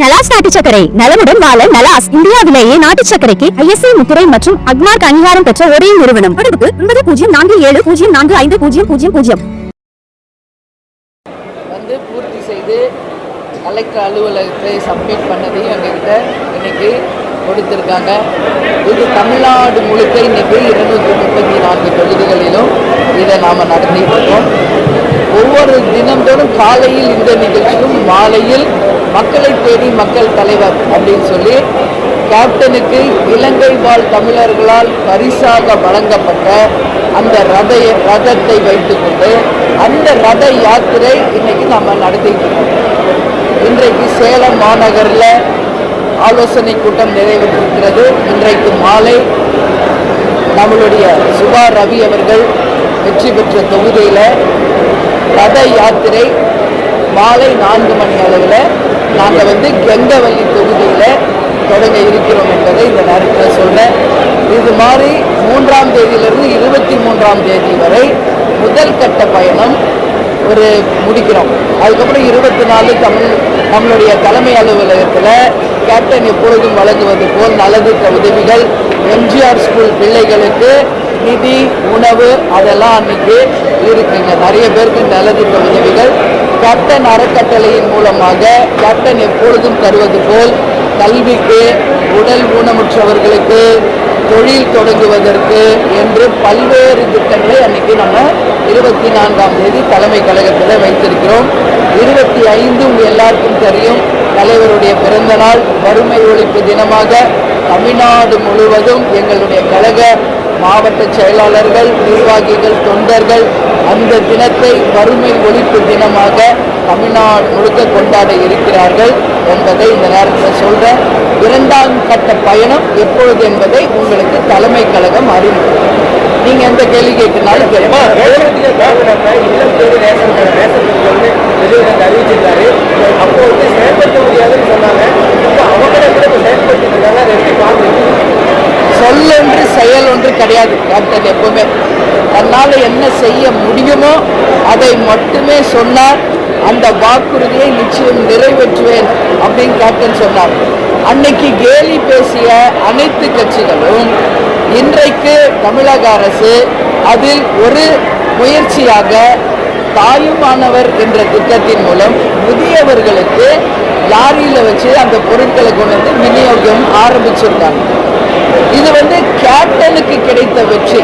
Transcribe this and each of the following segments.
நலாஸ் நாட்டு சர்க்கரை நலமுடன் வாழ நலாஸ் இந்தியாவிலேயே நாட்டு சர்க்கரைக்கு ISI முத்திரை மற்றும் அக்மார்க் அங்கீகாரம் பெற்ற ஒரே நிறுவனம். தொடர்புக்கு 9047045000 வந்து பூர்த்தி செய்து கலெக்டர் அலுவலகத்தை சப்மிட் பண்ணதையும் எங்ககிட்ட இன்னைக்கு கொடுத்துருக்காங்க. இது தமிழ்நாடு முழுக்க இன்னைக்கு 234 தொகுதிகளிலும் இதை நாம் நடத்திட்டு இருக்கோம். ஒவ்வொரு தினந்தோறும் காலையில் இந்த நிகழ்ச்சியும் மாலையில் மக்களை தேடி மக்கள் தலைவர் அப்படின்னு சொல்லி கேப்டனுக்கு இலங்கை வாழ் தமிழர்களால் பரிசாக வழங்கப்பட்ட அந்த ரதத்தை வைத்துக்கொண்டு அந்த ரத யாத்திரை இன்னைக்கு நம்ம நடத்திட்டு இருக்கோம். இன்றைக்கு சேலம் மாநகரில் ஆலோசனை கூட்டம் நிறைவேற்றிருக்கிறது. இன்றைக்கு மாலை நம்மளுடைய சுபா ரவி அவர்கள் வெற்றி பெற்ற தொகுதியில் ரத யாத்திரை மாலை 4 மணி அளவில் நாங்கள் கெங்கவல்லி தொகுதியில் தொடங்க இருக்கிறோம் என்பதை இந்த நேரத்தில் சொல்கிறேன். இது மாதிரி 3ஆம் தேதியிலிருந்து 23ஆம் தேதி வரை முதல் கட்ட பயணம் முடிக்கிறோம். அதுக்கப்புறம் 24 நம்மளுடைய தலைமை அலுவலகத்தில் கேப்டன் எப்பொழுதும் வழங்குவது போல் நலத்திட்ட உதவிகள், எம்ஜிஆர் ஸ்கூல் பிள்ளைகளுக்கு நிதி, உணவு அதெல்லாம் அன்றைக்கி இருக்குங்க. நிறைய பேருக்கு நலத்திட்ட உதவிகள் கேப்டன் அறக்கட்டளையின் மூலமாக கேப்டன் எப்பொழுதும் தருவது போல் கல்விக்கு, உடல் ஊனமுற்றவர்களுக்கு, தொழில் தொடங்குவதற்கு என்று பல்வேறு திட்டங்களை அன்றைக்கி நம்ம 24ஆம் தேதி தலைமை கழகத்தில் வைத்திருக்கிறோம். 25 உங்கள் எல்லாருக்கும் தெரியும், தலைவருடைய பிறந்த நாள், வறுமை ஒழிப்பு தினமாக தமிழ்நாடு முழுவதும் எங்களுடைய கழக மாவட்ட செயலாளர்கள், நிர்வாகிகள், தொண்டர்கள் அந்த தினத்தை வறுமை ஒழிப்பு தினமாக தமிழ்நாடு முழுக்க கொண்டாட இருக்கிறார்கள் என்பதை இந்த நேரத்தில் சொல்கிறேன். 2ஆம் கட்ட பயணம் எப்பொழுது என்பதை உங்களுக்கு தலைமை கழகம் அறிவிக்கும். நீங்கள் எந்த கேள்வி கேட்கனாலும் அறிவிச்சிருக்காரு. அப்போ செயல்படுத்த முடியாதுன்னு சொன்னாங்க. அவங்களே சொல்லொன்று செயல் ஒன்று கிடையாது. கேப்டன் எப்பவுமே தன்னால் என்ன செய்ய முடியுமோ அதை மட்டுமே சொன்னார். அந்த வாக்குறுதியை நிச்சயம் நிறைவேற்றுவேன் அப்படின்னு கேப்டன் சொன்னார். அன்னைக்கு கேலி பேசிய அனைத்து கட்சிகளும் இன்றைக்கு தமிழக அரசு அதில் ஒரு முயற்சியாக தாயுமானவர் என்ற திட்டத்தின் மூலம் முதியவர்களுக்கு லாரியில் வச்சு அந்த பொருட்களை கொண்டு வந்து விநியோகம் ஆரம்பிச்சிருக்காங்க. இது கேப்டனுக்கு கிடைத்த வெற்றி,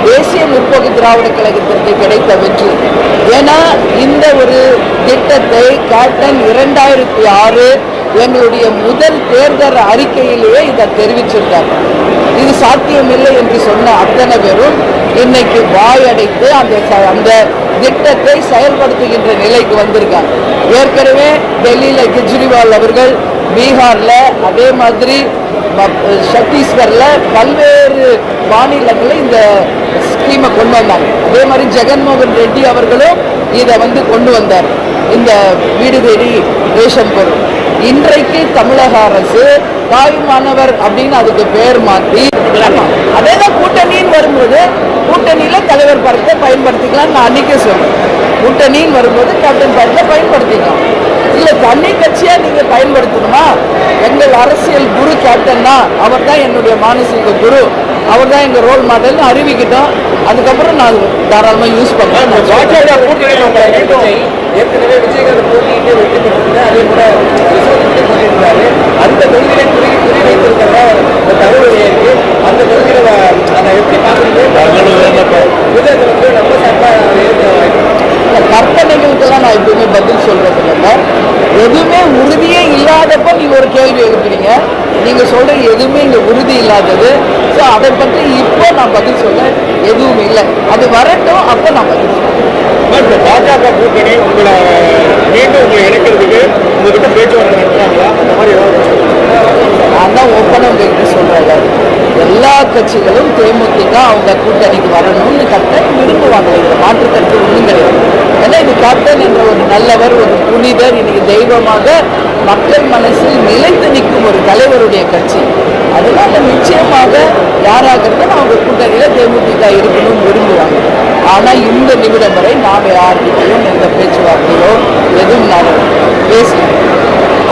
தேசிய முற்போக்கு திராவிட கழகத்திற்கு கிடைத்த வெற்றி. ஏன்னா இந்த ஒரு திட்டத்தை கேப்டன் 2006 எங்களுடைய முதல் தேர்தல் அறிக்கையிலேயே இதை தெரிவிச்சிருக்காங்க. இது சாத்தியமில்லை என்று சொன்ன அத்தனை பேரும் இன்னைக்கு வாயடைத்து அந்த திட்டத்தை செயல்படுத்துகின்ற நிலைக்கு வந்திருக்காங்க. ஏற்கனவே டெல்லியில் கெஜ்ரிவால் அவர்கள், பீகாரில், அதே மாதிரி சத்தீஸ்கரில் பல்வேறு மாநிலங்களில் இந்த ஸ்கீமை கொண்டு வந்தாங்க. அதே மாதிரி ஜெகன்மோகன் ரெட்டி அவர்களும் இதை கொண்டு வந்தார், இந்த வீடு தேடி ரேஷன் பொருள். இன்றைக்கு தமிழக அரசு தாயுமானவர் அப்படின்னு அதுக்கு பேர் மாற்றி அதே தான் கூட்டணின்னு வரும்போது கூட்டணியில் தலைவர் படத்தை பயன்படுத்திக்கலாம். நான் அன்றைக்கே சொல்றேன், கூட்டணின்னு வரும்போது கேப்டன் படத்தை பயன்படுத்திக்கலாம். இல்லை தனி கட்சியாக நீங்கள் பயன்படுத்தணுமா? எங்கள் அரசியல் குரு கேப்டன் தான், அவர் தான் என்னுடைய மானசீக குரு, அவர் தான் எங்கள் ரோல் மாடல்னு அறிவிக்கிட்டோம். அதுக்கப்புறம் நான் தாராளமாக யூஸ் பண்ணுறேன். ஏற்கனவே விஜயகாந்த் போட்டியிட்டே வெற்றி பெற்றிருந்தேன். அதே போல போட்டியிருந்தாரு. அந்த தொகுதியில குறி வைத்திருக்கிறதா தகவல் இருக்கு. அந்த தொகுதியில அதை எப்படி பார்க்குறது நம்ம கற்பனைகளுக்கெல்லாம் நான் எப்பவுமே பதில் சொல்றது இல்லை. எதுவுமே உறுதியே இல்லாதப்ப நீங்க ஒரு கேள்வி எழுப்புறீங்க. நீங்க சொல்றது எதுவுமே இங்க உறுதி இல்லாதது. ஸோ அதை பற்றி இப்போ நான் பதில் சொல்ல எதுவும் இல்லை. அது வரட்டும், அப்போ நான் பதில் சொல்றேன். பாஜக கூட்டணி உங்களை இணைக்கிறதுக்கு உங்ககிட்ட பேச்சுவார்த்தை நடத்துறாங்களா? அந்த மாதிரி நான் தான் ஓப்பனாக உங்ககிட்ட சொல்றேன், எல்லா கட்சிகளும் தேமுதிக அவங்க கூட்டணிக்கு வரணும்னு கேப்டன் விரும்புவாங்க. இதில் மாற்றுக்கருத்து ஒன்றும் கிடையாது. ஏன்னா இது கேப்டன் என்ற ஒரு நல்லவர், ஒரு புனிதர், இன்னைக்கு தெய்வமாக மக்கள் மனசில் நிலைத்து நிற்கும் ஒரு தலைவருடைய கட்சி. அதனால நிச்சயமாக யாராக இருந்தாலும் அவங்க கூட்டணியில் தேமுதிக இருக்கணும்னு விரும்புவாங்க. ஆனால் இந்த நிமிடம் வரை நாம் யார்கிட்டையும் எந்த பேச்சுவார்த்தையோ எதுவும் நான் பேசல.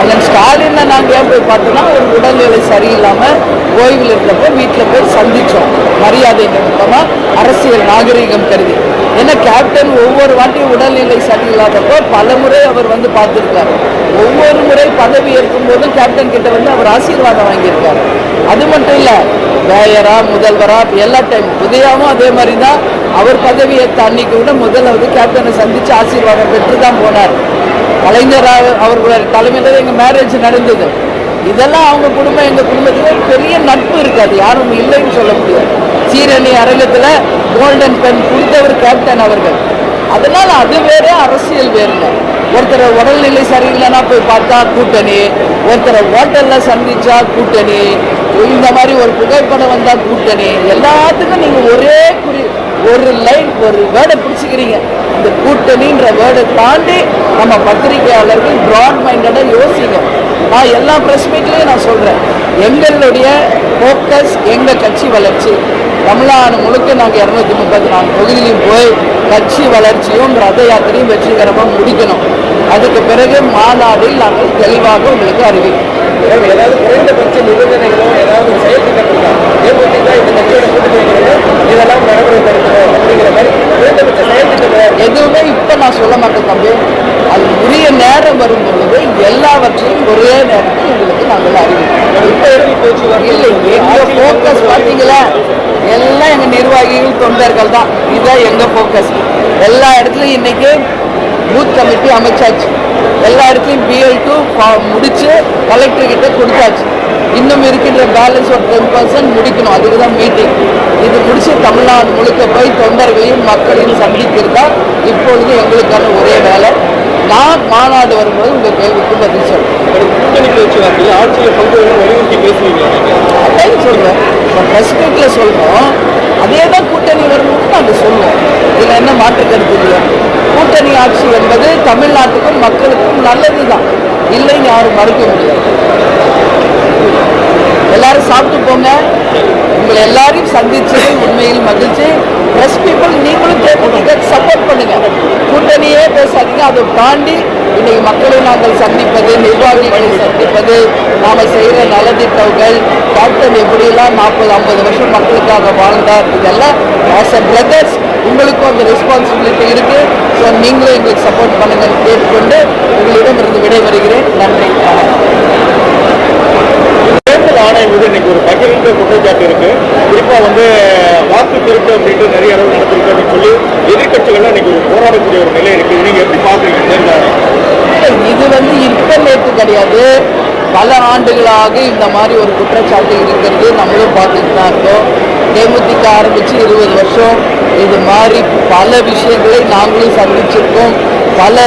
அண்ணன் ஸ்டாலினை நாங்கள் ஏன் போய் பார்த்தோம்னா ஒரு உடல்நிலை சரியில்லாமல் ஓய்வில் இருந்தப்போ வீட்டில் போய் சந்தித்தோம் மரியாதை நிமித்தமாக அரசியல் நாகரிகம் கருதி. ஏன்னா கேப்டன் ஒவ்வொரு வாட்டியும் உடல்நிலை சரியில்லாதப்போ பல முறை அவர் வந்து பார்த்துருக்காரு. ஒவ்வொரு முறை பதவி ஏற்கும் போதும் கேப்டன் கிட்ட வந்து அவர் ஆசீர்வாதம் வாங்கியிருக்காரு. அது மட்டும் இல்லை, மேயரா முதல்வரா எல்லா டைம் உதயாவும் அதே மாதிரி தான் அவர் பதவி ஏற்ற அன்னைக்கு கூட முதல்ல கேப்டனை சந்தித்து ஆசீர்வாதம் பெற்று தான் போனார். கலைஞர் அவர்களுடைய தலைமையில் எங்கள் மேரேஜ் நடந்தது. இதெல்லாம் அவங்க குடும்பம் எங்கள் குடும்பத்தில் பெரிய நட்பு இருக்காது, யாரும் இல்லைன்னு சொல்ல முடியாது. சீரணி அரங்கத்தில் கோல்டன் பென் கொடுத்தவர் கேப்டன் அவர்கள். அதனால் அது வேறு, அரசியல் வேறுங்க. ஒருத்தரை உடல்நிலை சரியில்லைன்னா போய் பார்த்தா கூட்டணி, ஒருத்தரை ஹோட்டலில் சந்திச்சா கூட்டணி, இந்த மாதிரி ஒரு புகைப்படம் வந்தால் கூட்டணி. எல்லாத்துக்கும் நீங்கள் ஒரே ஒரு லைன் ஒரு வேர்டை பிடிச்சிக்கிறீங்க. இந்த கூட்டணின்ற வேர்டை தாண்டி நம்ம பத்திரிகையாளர்கள் ப்ராட் மைண்டடாக யோசிங்க. நான் எல்லா ப்ரெஸ் மீட்லேயும் நான் சொல்கிறேன், எங்களுடைய ஃபோக்கஸ் எங்கள் கட்சி வளர்ச்சி. தமிழ்நாடு முழுக்க நாங்கள் 234 தொகுதியிலையும் போய் கட்சி வளர்ச்சியும் ரத யாத்திரையும் வெற்றிகரமாக முடிக்கணும். அதுக்கு பிறகு மாநாடில் நாங்கள் தெளிவாக உங்களுக்கு அறிவிக்கிறோம். ஏதாவது குறைந்தபட்ச நிபந்தனைகளோ ஏதாவது செயல் திட்டங்களோ தேமுதிக இந்த கட்சியோட கூட்டணி இதெல்லாம் நடைமுறைப்படுத்தணும் அப்படிங்கிற மாதிரி குறைந்தபட்ச செயல் திட்டங்கள் எதுவுமே இப்போ நான் சொல்ல மாட்டேன் தம்பி. அது உரிய நேரம் வரும் பொழுது எல்லாவற்றையும் ஒரே நேரத்தில் உங்களுக்கு நாங்கள் அறிவிக்கிறோம். இப்போ எப்படி போச்சு இல்லை, எங்கள் ஃபோக்கஸ் பார்த்தீங்களா, எல்லாம் எங்கள் நிர்வாகிகள் தொண்டர்கள் தான். இதுதான் எங்கள் ஃபோக்கஸ். எல்லா இடத்துலையும் இன்னைக்கு பூத் கமிட்டி அமைச்சாச்சு. எல்லா இடத்துலையும் BL2 முடிச்சு கலெக்டர்கிட்ட கொடுத்தாச்சு. இன்னும் இருக்கின்ற பேலன்ஸ் ஒரு 10% முடிக்கணும். அதுக்கு தான் மீட்டிங். இது முடிச்சு தமிழ்நாடு முழுக்க போய் தொண்டர்களையும் மக்களையும் சந்திக்கிறதா இப்பொழுது எங்களுக்கான ஒரே வேலை. நான் மாநாடு வரும்போது உங்கள் கேள்விக்கு பதில் சொல்றேன். கூட்டணிக்கு வச்சு வரீங்க, ஆட்சியில் பங்கு வலியுறுத்தி பேசுவீங்க. அதான் சொல்கிறேன், இப்போ ப்ரெஸ் மீட்டில் சொல்கிறோம். அதே தான் கூட்டணி வரும்போது நாங்கள் சொல்லுவோம். இதில் என்ன மாற்று கருத்து இல்லையா? கூட்டணி ஆட்சி என்பது தமிழ்நாட்டுக்கும் மக்களுக்கும் நல்லது தான், இல்லைன்னு யாரும் மறுக்க முடியாது. எல்லாரும் சாப்பிட்டு போங்க. உங்களை எல்லாரையும் சந்திச்சது உண்மையில் மகிழ்ச்சி. ப்ரெஸ் பீப்புள் நீங்களும் தேமுதிக சப்போர்ட் பண்ணுங்க. கூட்டணியே பேசாதீங்க. அதை தாண்டி இன்னைக்கு மக்களை நாங்கள் சந்திப்பது, நிர்வாகிகளை சந்திப்பது, நாம் செய்கிற நலத்திட்டங்கள், கேப்டன் எப்படியெல்லாம் 40-50 வருஷம் மக்களுக்காக வாழ்ந்தார், இதெல்லாம் ஆஸ் அ பிரதர்ஸ் உங்களுக்கும் அந்த ரெஸ்பான்சிபிலிட்டி இருக்கு. ஸோ நீங்களும் எங்களுக்கு சப்போர்ட் பண்ணுங்கன்னு கேட்டுக்கொண்டு உங்களிடமிருந்து விடைபெறுகிறேன். நன்றி. தேர்தல் ஆணையம் மீது இன்னைக்கு ஒரு பகிரங்க குற்றச்சாட்டு இருக்கு. குறிப்பா வாக்கு திருட்டு அப்படின்ட்டு நிறைய அளவு நடந்திருக்கு அப்படின்னு சொல்லி எதிர்கட்சிகள்லாம் இன்னைக்கு ஒரு போராடக்கூடிய ஒரு நிலை இருக்கு. நீங்க எப்படி பாக்குறீங்க தேர்தல் ஆணையம்? இது இப்ப நேற்று கிடையாது, பல ஆண்டுகளாக இந்த மாதிரி ஒரு குற்றச்சாட்டு இருக்கிறது நம்மளும் பார்த்துட்டு தான் இருக்கோம். தேமுதிக ஆரம்பித்து 20 வருஷம் இது மாதிரி பல விஷயங்களை நாங்களும் சந்திச்சிருக்கோம். பல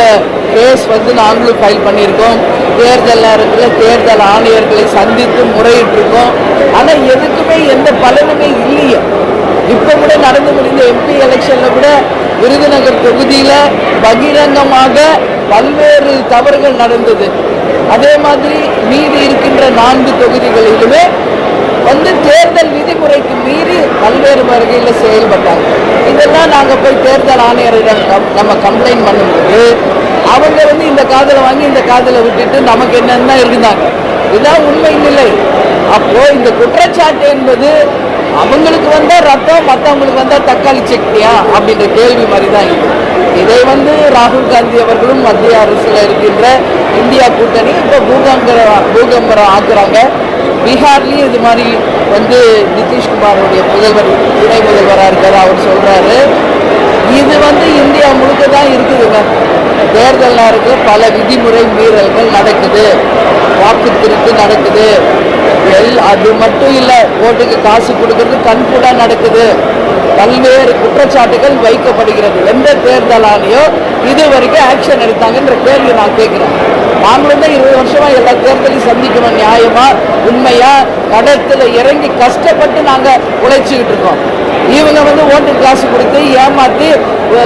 கேஸ் நாங்களும் ஃபைல் பண்ணியிருக்கோம். தேர்தல் நேரத்தில் தேர்தல் ஆணையர்களை சந்தித்து முறையிட்டிருக்கோம். ஆனால் எதுக்குமே எந்த பலனுமே இல்லையே. இப்போ கூட நடந்து முடிந்த MP எலெக்ஷனில் கூட விருதுநகர் தொகுதியில் பகிரங்கமாக பல்வேறு தவறுகள் நடந்தது. அதே மாதிரி மீதி இருக்கின்ற 4 தொகுதிகளிலுமே தேர்தல் விதிமுறைக்கு மீறி பல்வேறு வகையில் செயல்பட்டாங்க. இதெல்லாம் நாங்கள் போய் தேர்தல் ஆணையரிடம் நம்ம கம்ப்ளைண்ட் பண்ணும்போது அவங்க இந்த காதில் வாங்கி இந்த காதில் விட்டுட்டு நமக்கு என்னென்ன இருந்தாங்க. இதுதான் உண்மை இல்லை. அப்போ இந்த குற்றச்சாட்டு என்பது அவங்களுக்கு வந்தால் ரத்தம், மற்றவங்களுக்கு வந்தால் தக்காளி சட்னியா அப்படின்ற கேள்வி மாதிரி தான் இது. இதை ராகுல் காந்தி அவர்களும் மத்திய அரசில் இருக்கின்ற இந்தியா கூட்டணி இப்போ பூகம்பரம் ஆக்குறாங்க. பீகார்லேயும் இது மாதிரி நிதிஷ்குமாரோடைய முதல்வர் துணை முதல்வராக இருக்கார். அவர் சொல்கிறாரு இது இந்தியா முழுக்க தான் இருக்குதுங்க. தேர்தல் நேரத்தில் பல விதிமுறை மீறல்கள் நடக்குது, வாக்கு திருட்டு நடக்குது. அது மட்டும் இல்லை, ஓட்டுக்கு காசு கொடுக்கறது கண்கூடா நடக்குது. பல்வேறு குற்றச்சாட்டுகள் வைக்கப்படுகிறது. எந்த தேர்தல் ஆணையோ இது வரைக்கும் ஆக்ஷன் எடுத்தாங்கன்ற கேள்வி நான் கேட்குறேன். நாங்களும் தான் 20 வருஷமா எல்லா தேர்தலையும் சந்திக்கணும். நியாயமா உண்மையா கடத்தில் இறங்கி கஷ்டப்பட்டு நாங்கள் உழைச்சிக்கிட்டு இருக்கோம். இவங்க ஓட்டுக்கு காசு கொடுத்து ஏமாற்றி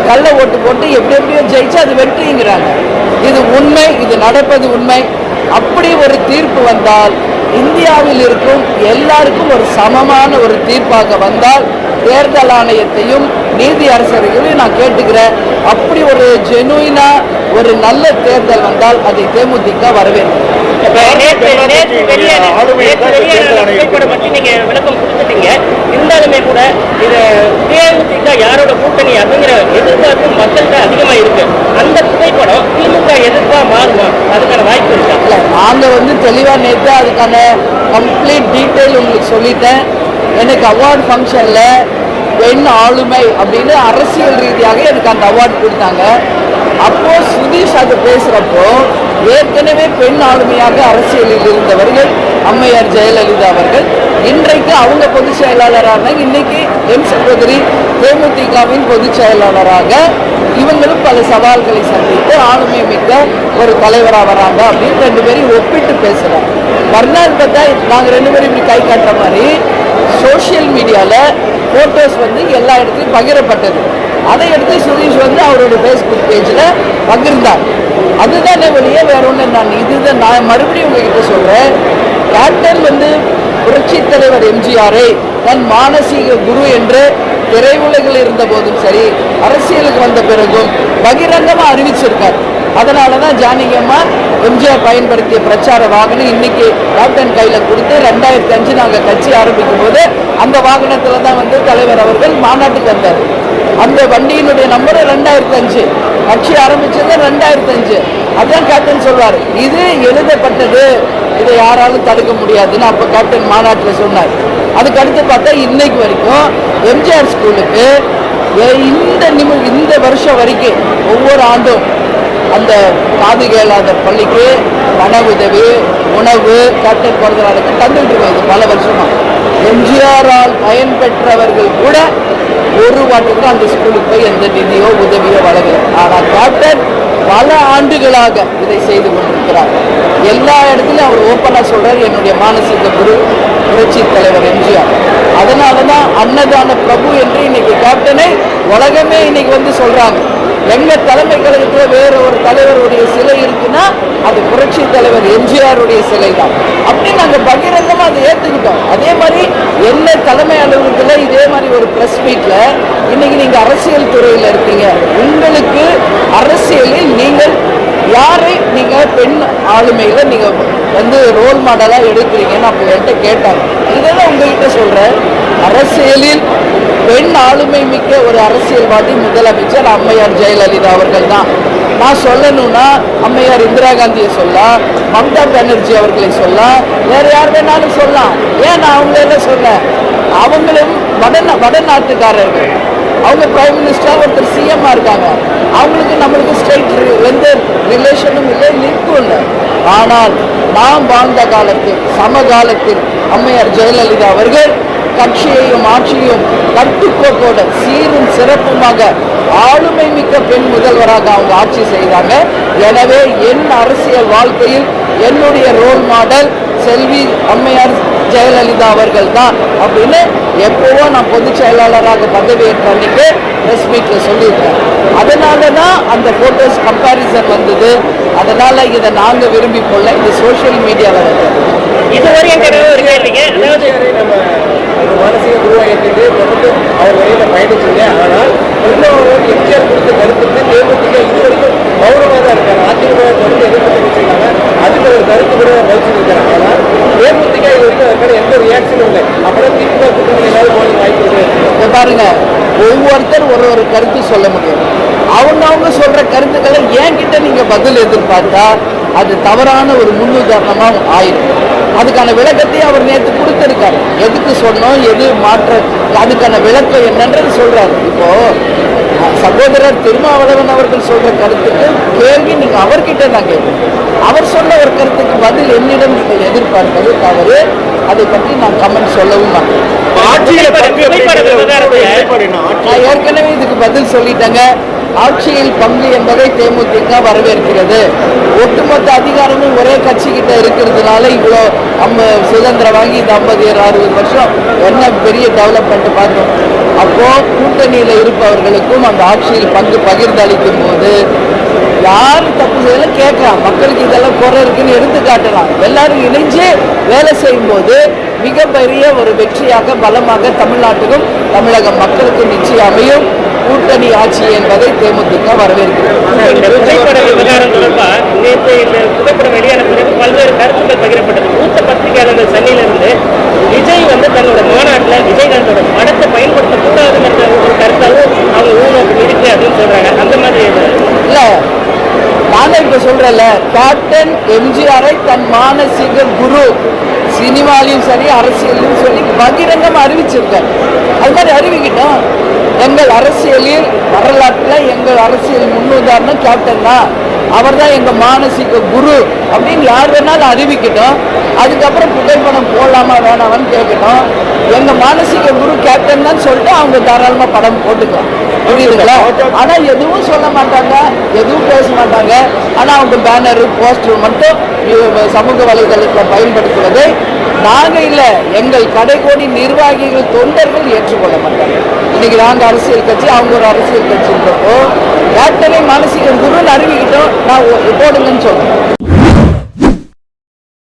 கள்ள ஓட்டு போட்டு எப்படியோ ஜெயிச்சு அது வெற்றிங்கிறாங்க. இது உண்மை, இது நடப்பது உண்மை. அப்படி ஒரு தீர்ப்பு வந்தால் இந்தியாவில் இருக்கும் எல்லாருக்கும் ஒரு சமமான ஒரு தீர்ப்பாக வந்தால் தேர்தல் ஆணையத்தையும் நீதி அரசர்களையும் நான் கேட்டுக்கிறேன். அப்படி ஒரு ஜெனுயினா ஒரு நல்ல தேர்தல் வந்தால் அதை தேமுதிக வரவேற்கும். புகைப்படம் பற்றி நீங்க விளக்கம் கொடுத்துட்டீங்க. இருந்தாலுமே கூட இது தேமுதிக யாரோட கூட்டணி அப்படிங்கிற எதிர்பார்ப்பு மக்கள்கிட்ட அதிகமா இருக்கு. அந்த புகைப்படம் திமுக எதிர்ப்பா மாறுமா? அதுக்கான வாய்ப்பு இருக்கா? இல்லை, நாங்கள் தெளிவாக நேற்று அதுக்கான கம்ப்ளீட் டீட்டெயில் உங்களுக்கு சொல்லிட்டேன். எனக்கு அவார்டு ஃபங்க்ஷனில் பெண் ஆளுமை அப்படின்னு அரசியல் ரீதியாக எனக்கு அந்த அவார்டு கொடுத்தாங்க. அப்போது சுதீஷ் அது பேசுகிறப்போ ஏற்கனவே பெண் ஆளுமையாக அரசியலில் இருந்தவர்கள் அம்மையார் ஜெயலலிதா அவர்கள், இன்றைக்கு அவங்க பொதுச் செயலாளராக, இன்னைக்கு என் சகோதரி தேமுதிகவின் பொதுச் செயலாளராக இவங்களும் பல சவால்களை சந்தித்து ஆளுமை மிக்க ஒரு தலைவராக வராங்க அப்படின்னு 2 பேரையும் ஒப்பிட்டு பேசுகிறாங்க. மறுநாள் பார்த்தா நாங்கள் 2 பேரும் இப்படி கை காட்டுற மாதிரி சோஷியல் மீடியாவில் ஃபோட்டோஸ் எல்லா இடத்துலையும் பகிரப்பட்டது. அதை எடுத்து சுரேஷ் அவரோட ஃபேஸ்புக் பேஜில் பகிர்ந்தார். அதுதானே வெளியே வேற ஒன்று. நான் மறுபடியும் உங்ககிட்ட சொல்கிறேன், கேப்டன் புரட்சி தலைவர் எம்ஜிஆரை தன் மானசீக குரு என்று திரையுலகில் இருந்த போதும் சரி, அரசியலுக்கு வந்த பிறகும் பகிரங்கமாக அறிவிச்சிருக்கார். அதனால தான் ஜானகியம்மா எம்ஜிஆர் பயன்படுத்திய பிரச்சார வாகனம் இன்னைக்கு கேப்டன் கையில் கொடுத்து 2005 நாங்கள் கட்சி ஆரம்பிக்கும் போது அந்த வாகனத்தில் தான் தலைவர் அவர்கள் மாநாட்டுக்கு வந்தார். அந்த வண்டியினுடைய நம்பர் 2005, கட்சி ஆரம்பிச்சது 2005. அதான் கேப்டன் சொல்வார், இது எழுதப்பட்டது, இதை யாராலும் தடுக்க முடியாதுன்னு அப்போ கேப்டன் மாநாட்டில் சொன்னார். அதுக்கு அடுத்து பார்த்தா இன்னைக்கு வரைக்கும் எம்ஜிஆர் ஸ்கூலுக்கு இந்த வருஷம் வரைக்கும் ஒவ்வொரு ஆண்டும் அந்த காது கேளாத பள்ளிக்கு பண உதவி, உணவு கேப்டன் பிறந்த நாளுக்கு தந்துட்டு இருக்கோம். இது பல வருஷமா எம்ஜிஆரால் பயன்பெற்றவர்கள் கூட ஒரு வாட்டுக்கு அந்த ஸ்கூலுக்கு போய் எந்த நிதியோ உதவியோ வழங்கல. ஆனால் கேப்டன் பல ஆண்டுகளாக இதை செய்து கொண்டிருக்கிறார். எல்லா இடத்துலையும் அவர் ஓப்பனாக சொல்றார், என்னுடைய மானசீக குரு புரட்சி தலைவர் எம்ஜிஆர். அதனால தான் அன்னதான பிரபு என்று இன்னைக்கு கேப்டனை உலகமே இன்னைக்கு சொல்றாங்க. எங்க தலைமை கழகத்தில் வேற ஒரு தலைவருடைய சிலை இருக்குன்னா அது புரட்சி தலைவர் எம்ஜிஆருடைய சிலை தான். அப்படி நாங்கள் பகிரங்கமாக அதை ஏற்றுக்கிட்டோம். அதே மாதிரி என்ன தலைமை அலுவலகத்தில் இதே மாதிரி ஒரு ப்ரெஸ் மீட்ல இன்னைக்கு நீங்கள் அரசியல் துறையில் இருக்கீங்க, உங்களுக்கு அரசியலில் நீங்கள் யாரை நீங்கள் பெண் ஆளுமையில் நீங்கள் ரோல் மாடலாக எடுக்கிறீங்கன்னு அப்போ என்கிட்ட கேட்டாங்க. இதெல்லாம் உங்ககிட்ட சொல்கிறேன், அரசியலில் பெண் ஆளுமை மிக்க ஒரு அரசியல்வாதி முதலமைச்சர் அம்மையார் ஜெயலலிதா அவர்கள் தான். நான் சொல்லணும்னா அம்மையார் இந்திரா காந்தியை சொல்லலாம், மம்தா பானர்ஜி அவர்களை சொல்லலாம், வேறு யார் வேணாலும் சொல்லலாம். ஏன் நான் அவங்களெல்லாம் சொன்னேன், அவங்களும் வடநாட்டுக்காரர்கள். அவங்க பிரைம் மினிஸ்டர், ஒருத்தர் சிஎம்மாக இருக்காங்க. அவங்களுக்கு நம்மளுக்கு ஸ்ட்ரெயிட் எந்த ரிலேஷனும் இல்லை, லிங்க்கும் இல்லை. ஆனால் நாம் வாழ்ந்த காலத்தில் சமகாலத்தில் அம்மையார் ஜெயலலிதா அவர்கள் கட்சியையும் ஆட்சியையும் கட்டுக்கோட்டோட சீரும் சிறப்புமாக ஆளுமை மிக்க பெண் முதல்வராக அவங்க ஆட்சி செய்தாங்க. எனவே என் அரசியல் வாழ்க்கையில் என்னுடைய ரோல் மாடல் செல்வி அம்மையார் ஜெயலலிதா அவர்கள் தான் அப்படின்னு எப்போவோ நான் பொதுச் செயலாளராக பதவியேற்ற அன்னைக்கு ப்ரெஸ் மீட்டில் சொல்லியிருக்கேன். அதனால தான் அந்த ஃபோட்டோஸ் கம்பேரிசன் வந்தது. அதனால் இதை நாங்கள் விரும்பி போடல, இது சோஷியல் மீடியாவில் வந்தது. இதுவரையும் நம்ம மானசீக குருவாயிட்டு தொடர்ந்து அவர் வரையில பயணிச்சுங்க. ஆனால் இன்னும் எம்ஜிஆர் கொடுத்த கருத்துக்கு தேமுதிக இது வரைக்கும் கௌரவமாக தான் இருக்காங்க. அதிமுக தொடர்ந்து எதிர்ப்பு தெரிவிச்சிருக்காங்க, அதுக்கு ஒரு கருத்து கூட பதிச்சிருக்காங்க. ஆனால் தேமுதிக இது வரைக்கும் அதுக்கான எந்த ரியாக்ஷனும் இல்லை. அப்புறம் திமுக கூட்டணி ஏதாவது போன வாய்ப்பு இருக்கு. பாருங்க, ஒவ்வொருத்தர் ஒரு கருத்து சொல்ல முடியும். அவங்க சொல்ற கருத்துக்களை என்கிட்ட நீங்க பதில் எதிர்பார்த்தா அது தவறான ஒரு முன்னுதாரணமாக ஆயிடும். அதுக்கான விளக்கத்தையும் அவர் நேற்று கொடுத்திருக்காரு. எதுக்கு சொன்னோம், எது மாற்ற, அதுக்கான விளக்கம் என்னன்றது சொல்றாரு. இப்போ சகோதரர் திருமாவளவன் அவர்கள் சொல்ற கருத்துக்கு கேள்வி நீங்க அவர்கிட்ட தான் கேட்கணும். அவர் சொன்ன ஒரு கருத்துக்கு பதில் என்னிடம் நீங்கள் எதிர்பார்ப்பது தவறு. அதை பற்றி நான் கமெண்ட் சொல்லவும் மாட்டேன். நான் ஏற்கனவே இதுக்கு பதில் சொல்லிட்டேங்க. ஆட்சியில் பங்கு என்பதை தேமுதிக வரவேற்கிறது. ஒட்டுமொத்த அதிகாரமும் ஒரே கட்சி கிட்ட இருக்கிறதுனால இவ்வளோ சுதந்திரம் வாங்கி இந்த 50-60 வருஷம் என்ன பெரிய டெவலப்மெண்ட் பார்த்தோம். அப்போ கூட்டணியில் இருப்பவர்களுக்கும் அந்த ஆட்சியில் பங்கு பகிர்ந்தளிக்கும் போது யார் தப்பு செய்யலாம் கேட்கலாம், மக்களுக்கு இதெல்லாம் குறை இருக்குன்னு எடுத்து காட்டலாம். எல்லாரும் இணைஞ்சு வேலை செய்யும் போது மிகப்பெரிய ஒரு வெற்றியாக பலமாக தமிழ்நாட்டுக்கும் தமிழக மக்களுக்கும் நிச்சயம் அமையும். கூட்டணி ஆட்சி என்பதை தேமுதிக வரவேற்கிறது. இந்த புகைப்பட விவகாரம் தொடர்பா நேற்று இந்த புகைப்படம் வெளியான பிறகு பல்வேறு கருத்துக்கள் பகிரப்பட்டது. மூத்த பத்திரிகையாளர்கள் சென்னையிலிருந்து விஜய் தன்னோட மாநாட்டில் விஜயகாந்தோட படத்தை பயன்படுத்தக்கூடாதுங்கிற ஒரு கருத்தாலும் அவங்க உள்நோக்கம் இருக்கு அப்படின்னு சொல்றாங்க. அந்த மாதிரி இல்ல, நானே இப்ப சொல்றேன்ல, கேப்டன் எம்ஜிஆரை தன் மானசீக குரு சினிமாலையும் சரி அரசியலையும் சரி பகிரங்கம் அறிவிச்சிருக்கார். அது மாதிரி அறிவிக்கிட்டோம். எங்கள் அரசியலில் வரலாற்றில் எங்கள் அரசியல் முன்னுதாரணம் கேப்டன் தான், அவர் தான் எங்கள் மானசீக குரு அப்படின்னு யார் வேணாலும் அறிவிக்கட்டும். அதுக்கப்புறம் புகைப்படம் போடலாமா வேணாமான்னு கேட்கட்டும். எங்கள் மானசீக குரு கேப்டன் தான் சொல்லிட்டு அவங்க தாராளமாக படம் போட்டுக்கலாம். புரியுதுங்களா? ஆனால் எதுவும் சொல்ல மாட்டாங்க, எதுவும் பேச மாட்டாங்க. ஆனால் அவங்க பேனரு போஸ்டர் மட்டும் சமூக வலைதளத்தில் பயன்படுத்துவதை நாங்கள் இல்லை, எங்கள் கடைக்கோடி நிர்வாகிகள் தொண்டர்கள் ஏற்றுக்கொள்ள மாட்டாங்க. இன்னைக்கு நாங்கள் அரசியல் கட்சி, அவங்க ஒரு அரசியல் கட்சின்றப்போ கேப்டனை மானசீக குருன்னு அறிவிக்கிட்டோம், நான் போடுங்கன்னு சொல்றேன்.